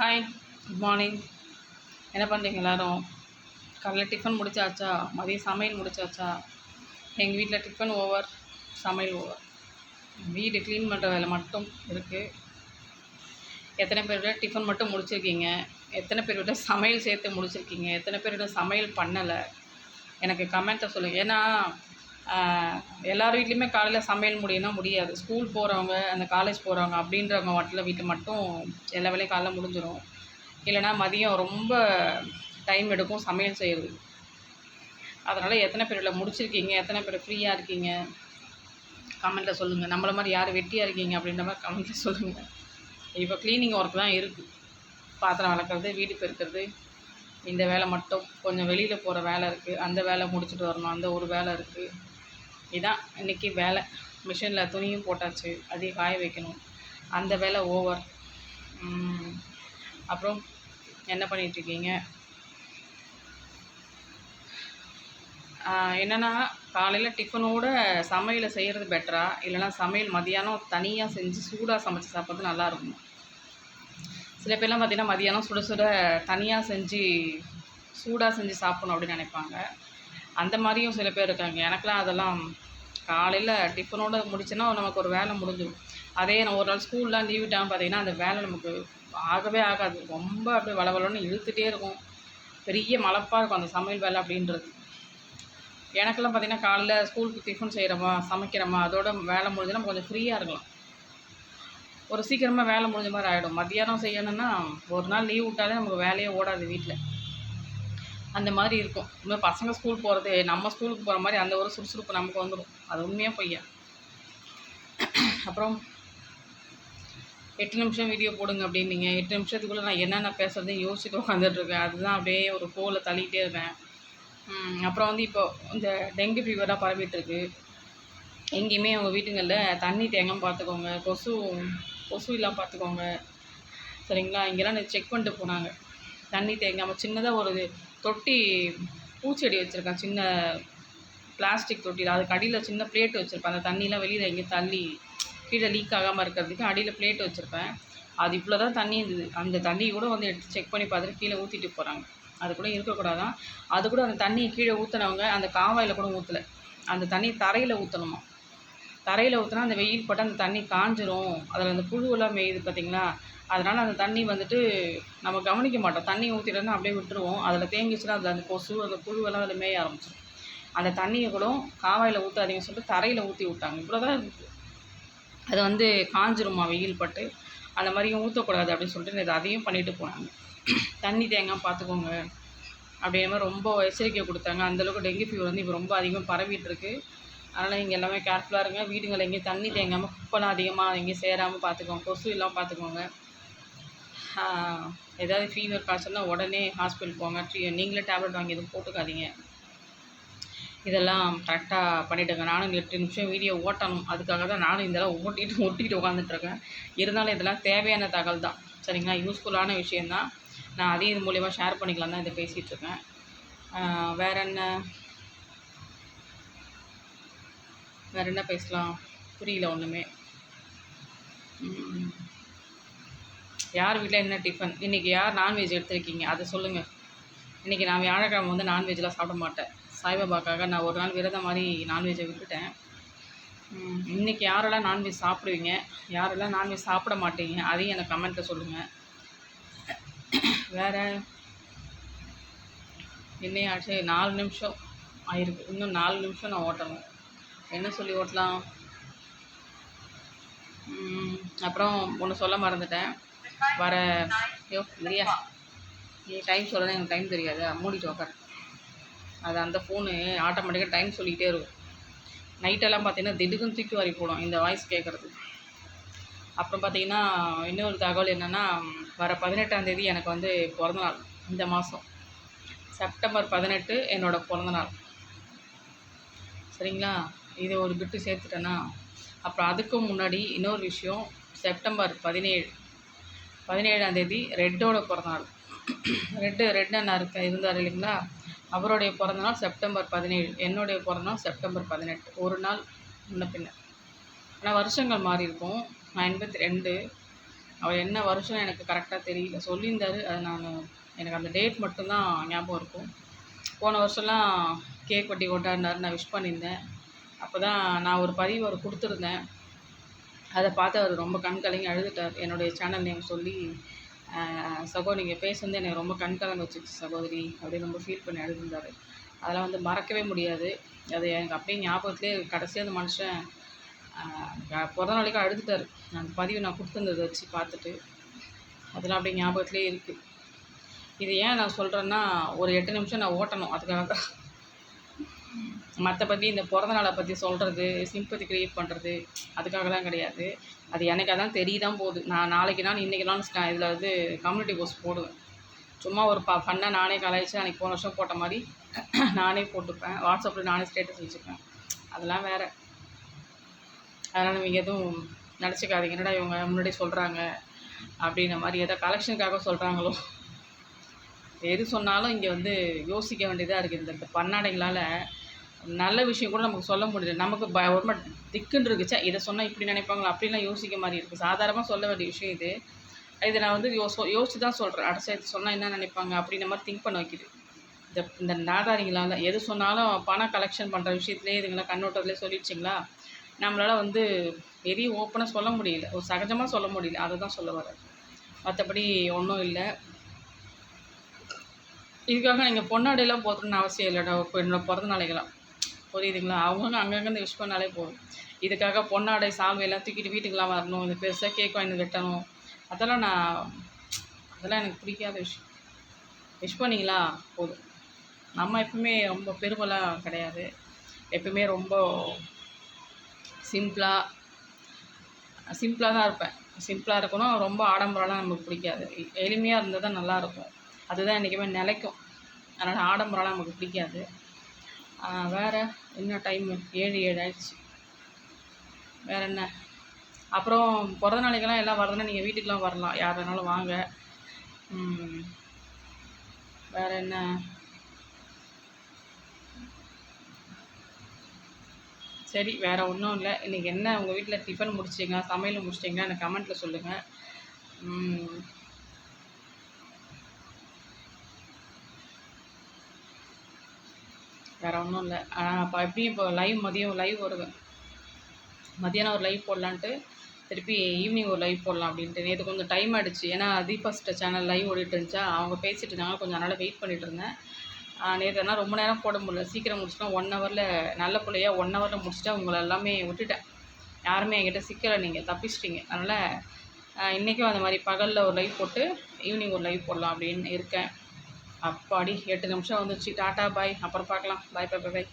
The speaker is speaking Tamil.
Hi, good morning. என்ன பண்ணுறீங்க எல்லோரும்? காலைல டிஃபன் முடிச்சாச்சா? மதியம் சமையல் முடிச்சாச்சா? எங்கள் வீட்டில் டிஃபன் ஓவர், சமையல் ஓவர். வீடு க்ளீன் பண்ணுற வேலை மட்டும் இருக்குது. எத்தனை பேரோட டிஃபன் மட்டும் முடிச்சிருக்கீங்க? எத்தனை பேரோட சமையல் சேர்த்து முடிச்சிருக்கீங்க? எத்தனை பேரோட சமையல் பண்ணலை? எனக்கு கமெண்ட்டை சொல்லுங்கள். ஏன்னா எல்லார் வீட்லேயுமே காலையில் சமையல் முடியும்னா முடியாது. ஸ்கூல் போகிறவங்க, அந்த காலேஜ் போகிறவங்க அப்படின்றவங்க வீட்டில் மட்டும் எல்லா வேலையும் காலைல முடிஞ்சிடும். இல்லைனா மதியம் ரொம்ப டைம் எடுக்கும் சமையல் செய்கிறது. அதனால் எத்தனை பேரில் முடிச்சிருக்கீங்க, எத்தனை பேர் ஃப்ரீயாக இருக்கீங்க கமெண்ட்டில் சொல்லுங்கள். நம்மளை மாதிரி யார் வெட்டியாக இருக்கீங்க அப்படின்ற மாதிரி கமெண்ட்டில் சொல்லுங்கள். இப்போ க்ளீனிங் ஒர்க் தான் இருக்குது. பாத்திரம் வளர்க்குறது, வீடு பெருக்கிறது, இந்த வேலை மட்டும். கொஞ்சம் வெளியில் போகிற வேலை இருக்குது, அந்த வேலை முடிச்சுட்டு வரணும். அந்த ஒரு வேலை இருக்குது. இதான் இன்றைக்கி வேலை. மிஷினில் துணியும் போட்டாச்சு, அதையும் காய வைக்கணும். அந்த வேலை ஓவர். அப்புறம் என்ன பண்ணிகிட்ருக்கீங்க? என்னென்னா காலையில் டிஃபனோட சமையலை செய்கிறது பெட்டரா, இல்லைனா சமையல் மதியானம் தனியாக செஞ்சு சூடாக சமைச்சு சாப்பிட்றது நல்லாயிருக்கும். சில பேர்லாம் பார்த்திங்கன்னா மதியானம் சுட சுட தனியாக செஞ்சு சூடாக செஞ்சு சாப்பிட்ணும் அப்படின்னு நினைப்பாங்க. அந்த மாதிரியும் சில பேர் இருக்காங்க. எனக்கெலாம் அதெல்லாம் காலையில் டிஃபனோடு முடிச்சோன்னா நமக்கு ஒரு வேலை முடிஞ்சிடும். அதே நான் ஒரு நாள் ஸ்கூல்லாம் லீவ் விட்டாமல் பார்த்திங்கன்னா அந்த வேலை நமக்கு ஆகவே ஆகாது. ரொம்ப அப்படியே வளவலன்னு இழுத்துகிட்டே இருக்கும். பெரிய மலப்பாக இருக்கும் அந்த சமையல் வேலை அப்படின்றது. எனக்கெல்லாம் பார்த்திங்கன்னா காலையில் ஸ்கூலுக்கு டிஃபன் செய்கிறோமா, சமைக்கிறோமா, அதோட வேலை முடிஞ்சுன்னா கொஞ்சம் ஃப்ரீயாக இருக்கலாம். ஒரு சீக்கிரமாக வேலை முடிஞ்ச மாதிரி ஆகிடும். மத்தியானம் செய்யணுன்னா ஒரு நாள் லீவ் விட்டாலே நமக்கு வேலையே ஓடாது வீட்டில். அந்த மாதிரி இருக்கும். இன்னும் பசங்க ஸ்கூல் போகிறது, நம்ம ஸ்கூலுக்கு போகிற மாதிரி அந்த ஒரு சுறுசுறுப்பு நமக்கு வந்துடும். அது உண்மையாக பொய்யா? அப்புறம் 8 நிமிஷம் வீடியோ போடுங்க அப்படின்னீங்க. 8 நிமிஷத்துக்குள்ளே நான் என்னென்ன பேசுகிறதையும் யோசிச்சுட்டு உட்காந்துட்ருக்கேன். அதுதான் அப்படியே ஒரு போல தள்ளிகிட்டே இருக்கேன். அப்புறம் இப்போ இந்த டெங்கு ஃபீவராக பரவிட்டுருக்கு. எங்கேயுமே உங்கள் வீட்டுங்களில் தண்ணி தேங்காமல் பார்த்துக்கோங்க. கொசு இல்லாமல் பார்த்துக்கோங்க. சரிங்களா? இங்கெல்லாம் செக் பண்ணிட்டு போனாங்க. தண்ணி தேங்காமல் சின்னதாக ஒரு தொட்டி பூச்செடி வச்சுருக்கேன். சின்ன பிளாஸ்டிக் தொட்டியில் அதுக்கு அடியில் சின்ன பிளேட் வச்சுருப்பேன். அந்த தண்ணியெலாம் வெளியில் எங்கேயும் தள்ளி கீழே லீக் ஆகாமல் இருக்கிறதுக்கு அடியில் பிளேட் வச்சுருப்பேன். அது இவ்வளோ தான் தண்ணி இருந்தது. அந்த தண்ணியை கூட வந்து எடுத்து செக் பண்ணி பார்த்துட்டு கீழே ஊற்றிட்டு போகிறாங்க. அது கூட இருக்கக்கூடாதான். அது கூட அந்த தண்ணியை கீழே ஊற்றினவங்க அந்த காவாயில் கூட ஊற்றலை. அந்த தண்ணி தரையில் ஊற்றணுமா. தரையில் ஊற்றினா அந்த வெயில் போட்டால் அந்த தண்ணி காஞ்சிரும். அதில் அந்த புழுவெல்லாம் மேயுது பார்த்திங்களா. அதனால் அந்த தண்ணி வந்துட்டு நம்ம கவனிக்க மாட்டோம். தண்ணி ஊற்றிட்டோன்னா அப்படியே விட்டுருவோம். அதில் தேங்கிச்சுன்னா அதில் அந்த கொசு, அந்த புழுவெல்லாம் அதில் மேய ஆரம்பிச்சிடும். அந்த தண்ணியை கூட காவாயில் ஊற்றாதீங்கன்னு சொல்லிட்டு தரையில் ஊற்றி விட்டாங்க. இவ்வளோ தான் இருக்குது. அது வந்து காஞ்சிருமா வெயில் பட்டு. அந்த மாதிரியும் ஊற்றக்கூடாது அப்படின்னு சொல்லிட்டு அதையும் பண்ணிட்டு போனாங்க. தண்ணி தேங்காமல் பார்த்துக்கோங்க அப்படின்ற மாதிரி ரொம்ப எச்சரிக்கை கொடுத்தாங்க. அந்தளவுக்கு டெங்கு ஃபீவர் வந்து இப்போ ரொம்ப அதிகமாக பரவிட்டுருக்கு. அதனால் இங்கே எல்லாமே கேர்ஃபுல்லாக இருங்க. வீடுங்களில் எங்கேயும் தண்ணி தேங்காமல், குப்பைலாம் அதிகமாக எங்கேயும் சேராமல் பார்த்துக்கோங்க. கொசு இல்லாமல் பார்த்துக்கோங்க. ஏதாவது ஃபீவர் காய்ச்சல்னா உடனே ஹாஸ்பிட்டல் போங்க. நீங்களே டேப்லெட் வாங்கி எதுவும் போட்டுக்காதீங்க. இதெல்லாம் கரெக்டாக பண்ணிவிடுங்க. நானும் 8 நிமிஷம் வீடியோ ஓட்டணும். அதுக்காக தான் நானும் இதெல்லாம் ஒட்டிக்கிட்டு உட்காந்துட்ருக்கேன். இருந்தாலும் இதெல்லாம் தேவையான தகவல் தான். சரிங்களா? யூஸ்ஃபுல்லான விஷயந்தான். நான் அதையும் இது மூலிமா ஷேர் பண்ணிக்கலாம் தான் இதை பேசிகிட்ருக்கேன். வேறு என்ன பேசலாம்? புரியல ஒன்றுமே. யார் வீட்டில் என்ன டிஃபன்? இன்றைக்கி யார் நான்வெஜ் எடுத்துருக்கீங்க அதை சொல்லுங்கள். இன்றைக்கி நான் வியாழக்கிழமை வந்து நான்வெஜ்லாம் சாப்பிட மாட்டேன். சாய்பாபாக்காக நான் ஒரு நாள் விரதம் மாதிரி நான்வெஜ்ஜை விட்டுட்டேன். இன்றைக்கி யாரெல்லாம் நான்வெஜ் சாப்பிடுவீங்க, யாரெல்லாம் நான்வெஜ் சாப்பிட மாட்டீங்க, அதையும் எனக்கு கமெண்ட்டில் சொல்லுங்கள். வேறு என்னையாச்சு 4 நிமிஷம் ஆயிருக்கு. இன்னும் 4 நிமிஷம் நான் ஓட்டணும். என்ன சொல்லி ஓட்டலாம்? அப்புறம் ஒன்று சொல்ல மறந்துட்டேன். இல்லையா நீ டைம் சொல்லணும். எனக்கு டைம் தெரியாது. மூடிட்டு உட்கார். அது அந்த ஃபோனு ஆட்டோமேட்டிக்காக டைம் சொல்லிகிட்டே இருக்கும். நைட்டெல்லாம் பார்த்திங்கன்னா திடுக்குன்னு தூக்கி வாரி போடும் இந்த வாய்ஸ் கேட்குறது. அப்புறம் பார்த்திங்கன்னா இன்னொரு தகவல் என்னென்னா, வர 18ஆம் தேதி எனக்கு வந்து பிறந்தநாள். இந்த மாதம் செப்டம்பர் 18 என்னோடய பிறந்தநாள். சரிங்களா? இதை ஒரு பிட்டு சேர்த்துட்டேன்னா, அப்புறம் அதுக்கும் முன்னாடி இன்னொரு விஷயம். செப்டம்பர் 17ஆம் தேதி ரெட்டோட பிறந்தநாள். ரெட் அண்ணா இருந்தார் இல்லைங்களா, அவருடைய பிறந்தநாள் செப்டம்பர் 17. என்னுடைய பிறந்தநாள் செப்டம்பர் 18. ஒரு நாள் முன்ன பின்ன. ஆனால் வருஷங்கள் மாறி இருக்கும். நான் 82. அவர் என்ன வருஷம் எனக்கு கரெக்டாக தெரியல, சொல்லியிருந்தார். அது எனக்கு அந்த டேட் மட்டும்தான் ஞாபகம் இருக்கும். போன வருஷம்லாம் கேக் வெட்டி கொண்டாடினார், நான் விஷ் பண்ணியிருந்தேன். அப்போ தான் நான் ஒரு பதிவு அவர் கொடுத்துருந்தேன். அதை பார்த்து அவர் ரொம்ப கண் கலங்கி அழுதுட்டார். என்னுடைய சேனல் நேம் சொல்லி, சகோ நீங்கள் பேசுனது எனக்கு ரொம்ப கண் கலங்க வச்சுச்சு சகோதரி அப்படின்னு ரொம்ப ஃபீல் பண்ணி அழுதுருந்தார். அதெல்லாம் வந்து மறக்கவே முடியாது. அது எனக்கு அப்படியே ஞாபகத்திலே கடைசியாக அந்த மனுஷன் பிறந்த நாளைக்கு அழுதுட்டார். அந்த பதிவு நான் கொடுத்துருந்ததை வச்சு பார்த்துட்டு அதெல்லாம் அப்படியே ஞாபகத்திலே இருக்குது. இது ஏன் நான் சொல்கிறேன்னா, ஒரு 8 நிமிஷம் நான் ஓட்டணும் அதுக்காக தான். மற்றபடி இந்த பிறந்த நாளை பற்றி சொல்கிறது, சிம்பத்தி க்ரியேட் பண்ணுறது அதுக்காகலாம் கிடையாது. அது எனக்கு அதான் தெரியதான் போகுது. நான் நாளைக்கு நான் இன்றைக்கி நான் இதில் வந்து கம்யூனிட்டி போஸ்ட் போடுவேன். சும்மா ஒரு ஃபன்னாக நானே கலாய்ச்சி அன்றைக்கி போன வருஷம் போட்ட மாதிரி நானே போட்டுப்பேன். வாட்ஸ்அப்பில் நானே ஸ்டேட்டஸ் வச்சுப்பேன். அதெல்லாம் வேறு. அதனால் நீங்கள் எதுவும் நினச்சிக்காதீங்க, என்னடா இவங்க முன்னாடி சொல்கிறாங்க அப்படின்ற மாதிரி, ஏதோ கலெக்ஷனுக்காக சொல்கிறாங்களோ. எது சொன்னாலும் இங்கே வந்து யோசிக்க வேண்டியதாக இருக்குது. இந்த பன்னாடைகளால் நல்ல விஷயம் கூட நமக்கு சொல்ல முடியல. நமக்கு ஒரு மாதிரி திக்குன்னு இருக்குச்சா, இதை சொன்னால் இப்படி நினைப்பாங்களா அப்படின்லாம் யோசிக்க மாதிரி இருக்குது. சாதாரணமாக சொல்ல வேண்டிய விஷயம் இது. இதை நான் வந்து யோசிச்சு தான் சொல்கிறேன். அடைச்சா இது சொன்னால் என்ன நினைப்பாங்க அப்படின்ற மாதிரி திங்க் பண்ண வைக்கிது. இந்த நாதாரிங்களால் எது சொன்னாலும் பணம் கலெக்ஷன் பண்ணுற விஷயத்துலேயே இதுங்களாம் கண்ணோட்டத்துலேயே சொல்லிடுச்சிங்களா, நம்மளால் வந்து எதையும் ஓப்பனாக சொல்ல முடியல, ஒரு சகஜமாக சொல்ல முடியல. அதை தான் சொல்ல வரேன். மற்றபடி ஒன்றும் இல்லை. இதுக்காக நீங்கள் பொன்னாடையெல்லாம் போடணுன்னு அவசியம் இல்லைடா. இப்போ என்னோடய பிறந்த நாளைக்கெல்லாம் புரியுதுங்களா, அவங்கவுங்க அங்கங்கே விஷ் பண்ணாலே போதும். இதுக்காக பொன்னாடை சால்வையெல்லாம் தூக்கிட்டு வீட்டுக்கெலாம் வரணும், இந்த பெருசாக கேக் வாங்கி வெட்டணும், அதெல்லாம் எனக்கு பிடிக்காத விஷயம். விஷ் பண்ணிங்களா போதும். நம்ம எப்பவுமே ரொம்ப பெருமைலாம் கிடையாது. எப்பவுமே ரொம்ப சிம்பிளாக தான் இருப்பேன். சிம்பிளாக இருக்கணும். ரொம்ப ஆடம்பரம்லாம் நமக்கு பிடிக்காது. எளிமையாக இருந்தால் தான் நல்லாயிருக்கும். அதுதான் என்றைக்குமே நிலைக்கும். அதனால் ஆடம்பரம்லாம் நமக்கு பிடிக்காது. வேறு என்ன, டைமு 7 ஆயிடுச்சு. வேறு என்ன, அப்புறம் பிறந்த நாளைக்கெல்லாம் எல்லாம் வரதுன்னா நீங்கள் வீட்டுக்கெலாம் வரலாம், யார் வேணாலும் வாங்க. வேறு என்ன, சரி வேறு ஒன்றும் இல்லை. இன்றைக்கி என்ன உங்கள் வீட்டில் டிஃபன் முடிச்சிட்டிங்களா, சமையல் முடிச்சிட்டிங்களா, எனக்கு கமெண்ட்டில் சொல்லுங்கள். வேறு ஒன்றும் இல்லை. அப்போ எப்படியும் இப்போ மதியம் லைவ் வருவேன். மதியானம் ஒரு லைவ் போடலான்ட்டு, திருப்பி ஈவினிங் ஒரு லைவ் போடலாம் அப்படின்ட்டு. நேற்று கொஞ்சம் டைம் ஆகிடுச்சு, ஏன்னா தீபாஸ்ட சேனல் லைவ் ஓடிட்டு இருந்துச்சா, அவங்க பேசிகிட்டு இருந்தாங்க, கொஞ்சம் அதனால் வெயிட் பண்ணிகிட்டு இருந்தேன். நேற்று ஆனால் ரொம்ப நேரம் போட முடியல, சீக்கிரம் முடிச்சுட்டோம். 1 ஹவரில் நல்ல பிள்ளையாக 1 ஹவரில் முடிச்சுட்டா உங்களை எல்லாமே விட்டுட்டேன். யாருமே என்கிட்ட சிக்கலை, நீங்கள் தப்பிச்சிட்டிங்க. அதனால் இன்றைக்கும் அந்த மாதிரி பகலில் ஒரு லைவ் போட்டு ஈவினிங் ஒரு லைவ் போடலாம் அப்படின்னு இருக்கேன். அப்பாடி 8 நிமிஷம் வந்துச்சு. டாட்டா பாய், அப்புறம் பார்க்கலாம். பாய் பாய் பாய்.